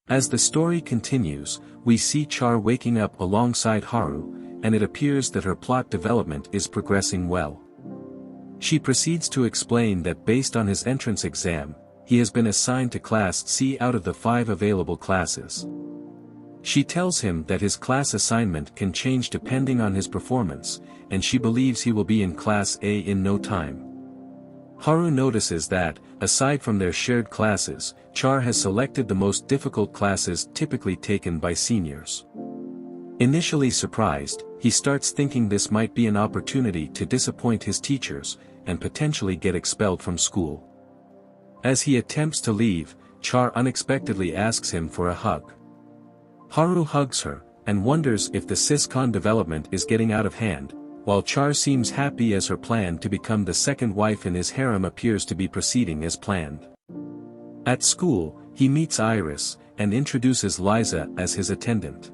As the story continues, we see Char waking up alongside Haru, and it appears that her plot development is progressing well. She proceeds to explain that based on his entrance exam, he has been assigned to Class C out of the 5 available classes. She tells him that his class assignment can change depending on his performance, and she believes he will be in Class A in no time. Haru notices that, aside from their shared classes, Char has selected the most difficult classes typically taken by seniors. Initially surprised, he starts thinking this might be an opportunity to disappoint his teachers, and potentially get expelled from school. As he attempts to leave, Char unexpectedly asks him for a hug. Haru hugs her, and wonders if the siscon development is getting out of hand, while Char seems happy as her plan to become the second wife in his harem appears to be proceeding as planned. At school, he meets Iris, and introduces Liza as his attendant.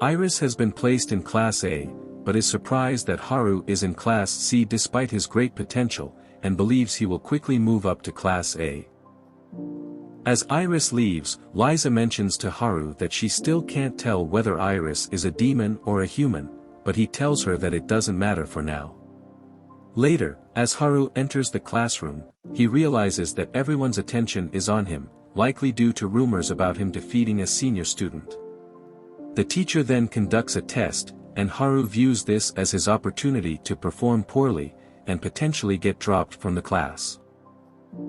Iris has been placed in Class A, but is surprised that Haru is in Class C despite his great potential, and believes he will quickly move up to Class A. As Iris leaves, Liza mentions to Haru that she still can't tell whether Iris is a demon or a human, but he tells her that it doesn't matter for now. Later, as Haru enters the classroom, he realizes that everyone's attention is on him, likely due to rumors about him defeating a senior student. The teacher then conducts a test, and Haru views this as his opportunity to perform poorly, and potentially get dropped from the class.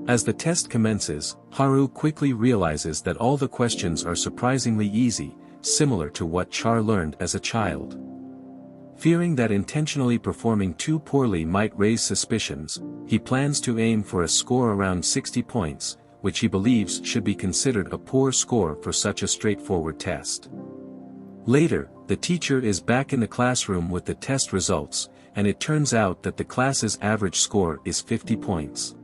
As the test commences, Haru quickly realizes that all the questions are surprisingly easy, similar to what Char learned as a child. Fearing that intentionally performing too poorly might raise suspicions, he plans to aim for a score around 60 points, which he believes should be considered a poor score for such a straightforward test. Later, the teacher is back in the classroom with the test results, and it turns out that the class's average score is 50 points.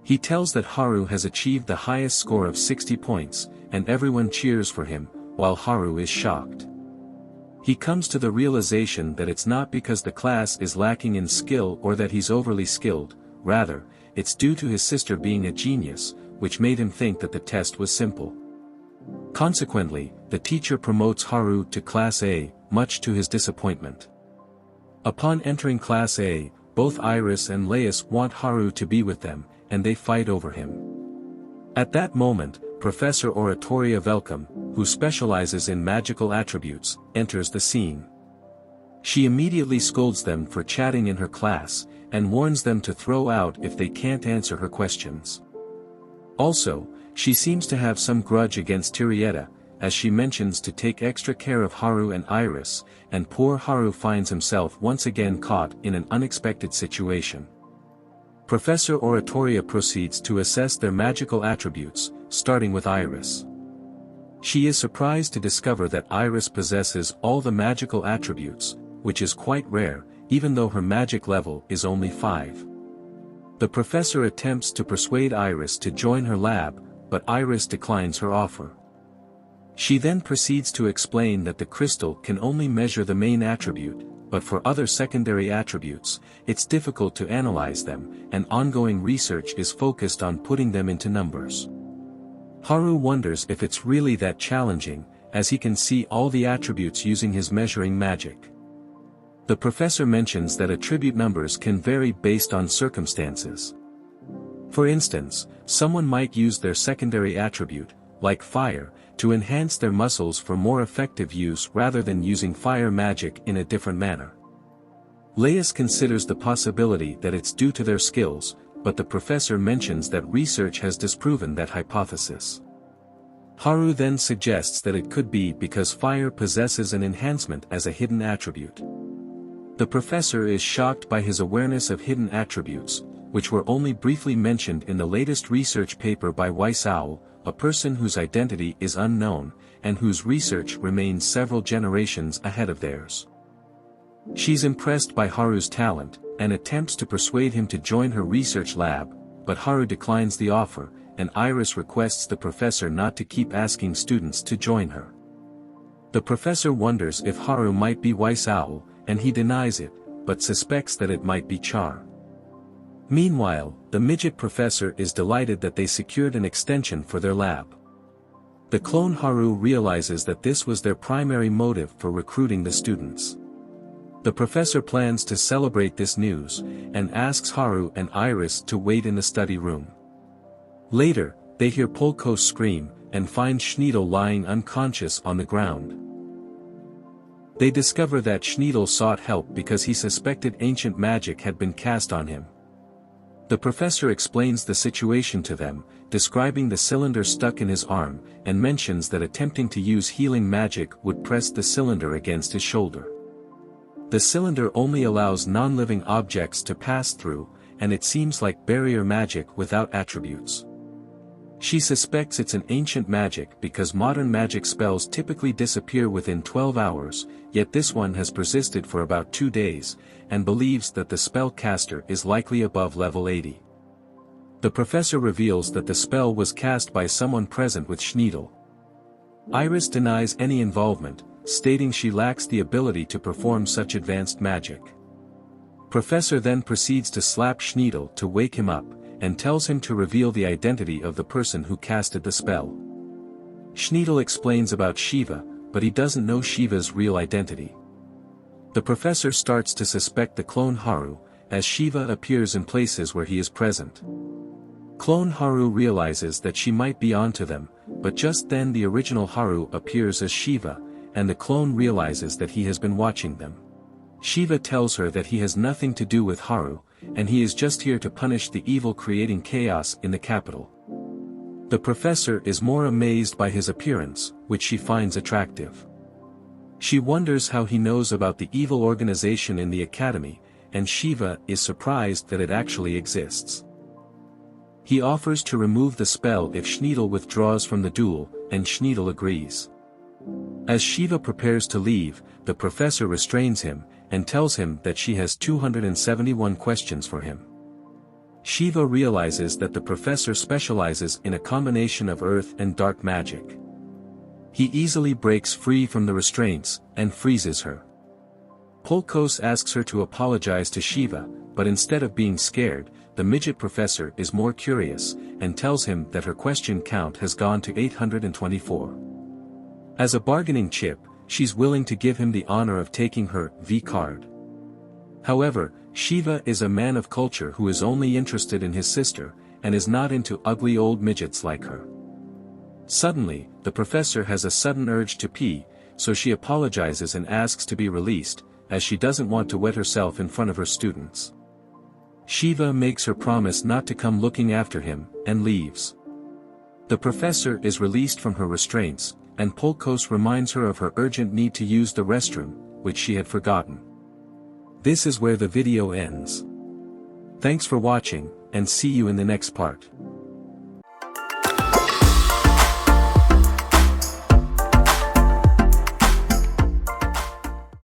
He tells that Haru has achieved the highest score of 60 points, and everyone cheers for him, while Haru is shocked. He comes to the realization that it's not because the class is lacking in skill or that he's overly skilled, rather, it's due to his sister being a genius, which made him think that the test was simple. Consequently, the teacher promotes Haru to Class A, much to his disappointment. Upon entering Class A, both Iris and Laius want Haru to be with them, and they fight over him. At that moment, Professor Oratoria Velcom, who specializes in magical attributes, enters the scene. She immediately scolds them for chatting in her class, and warns them to throw out if they can't answer her questions. Also, she seems to have some grudge against Tirieta, as she mentions to take extra care of Haru and Iris, and poor Haru finds himself once again caught in an unexpected situation. Professor Oratoria proceeds to assess their magical attributes, starting with Iris. She is surprised to discover that Iris possesses all the magical attributes, which is quite rare, even though her magic level is only 5. The professor attempts to persuade Iris to join her lab, but Iris declines her offer. She then proceeds to explain that the crystal can only measure the main attribute, but for other secondary attributes, it's difficult to analyze them, and ongoing research is focused on putting them into numbers. Haru wonders if it's really that challenging, as he can see all the attributes using his measuring magic. The professor mentions that attribute numbers can vary based on circumstances. For instance, someone might use their secondary attribute, like fire, to enhance their muscles for more effective use rather than using fire magic in a different manner. Laius considers the possibility that it's due to their skills, but the professor mentions that research has disproven that hypothesis. Haru then suggests that it could be because fire possesses an enhancement as a hidden attribute. The professor is shocked by his awareness of hidden attributes, which were only briefly mentioned in the latest research paper by Weiss-Owl, a person whose identity is unknown, and whose research remains several generations ahead of theirs. She's impressed by Haru's talent, and attempts to persuade him to join her research lab, but Haru declines the offer, and Iris requests the professor not to keep asking students to join her. The professor wonders if Haru might be Weiss-Owl, and he denies it, but suspects that it might be Char. Meanwhile, the midget professor is delighted that they secured an extension for their lab. The clone Haru realizes that this was their primary motive for recruiting the students. The professor plans to celebrate this news, and asks Haru and Iris to wait in the study room. Later, they hear Polko scream, and find Schneidel lying unconscious on the ground. They discover that Schneidel sought help because he suspected ancient magic had been cast on him. The professor explains the situation to them, describing the cylinder stuck in his arm, and mentions that attempting to use healing magic would press the cylinder against his shoulder. The cylinder only allows non-living objects to pass through, and it seems like barrier magic without attributes. She suspects it's an ancient magic because modern magic spells typically disappear within 12 hours, yet this one has persisted for about 2 days, and believes that the spellcaster is likely above level 80. The professor reveals that the spell was cast by someone present with Schneidel. Iris denies any involvement, stating she lacks the ability to perform such advanced magic. Professor then proceeds to slap Schneidel to wake him up, and tells him to reveal the identity of the person who casted the spell. Schneidel explains about Shiva, but he doesn't know Shiva's real identity. The professor starts to suspect the clone Haru, as Shiva appears in places where he is present. Clone Haru realizes that she might be onto them, but just then the original Haru appears as Shiva, and the clone realizes that he has been watching them. Shiva tells her that he has nothing to do with Haru, and he is just here to punish the evil creating chaos in the capital. The professor is more amazed by his appearance, which she finds attractive. She wonders how he knows about the evil organization in the academy, and Shiva is surprised that it actually exists. He offers to remove the spell if Schneidel withdraws from the duel, and Schneidel agrees. As Shiva prepares to leave, the professor restrains him, and tells him that she has 271 questions for him. Shiva realizes that the professor specializes in a combination of earth and dark magic. He easily breaks free from the restraints, and freezes her. Polkos asks her to apologize to Shiva, but instead of being scared, the midget professor is more curious, and tells him that her question count has gone to 824. As a bargaining chip, she's willing to give him the honor of taking her V card. However, Shiva is a man of culture who is only interested in his sister, and is not into ugly old midgets like her. Suddenly, the professor has a sudden urge to pee, so she apologizes and asks to be released, as she doesn't want to wet herself in front of her students. Shiva makes her promise not to come looking after him, and leaves. The professor is released from her restraints, and Polkos reminds her of her urgent need to use the restroom, which she had forgotten. This is where the video ends. Thanks for watching, and see you in the next part.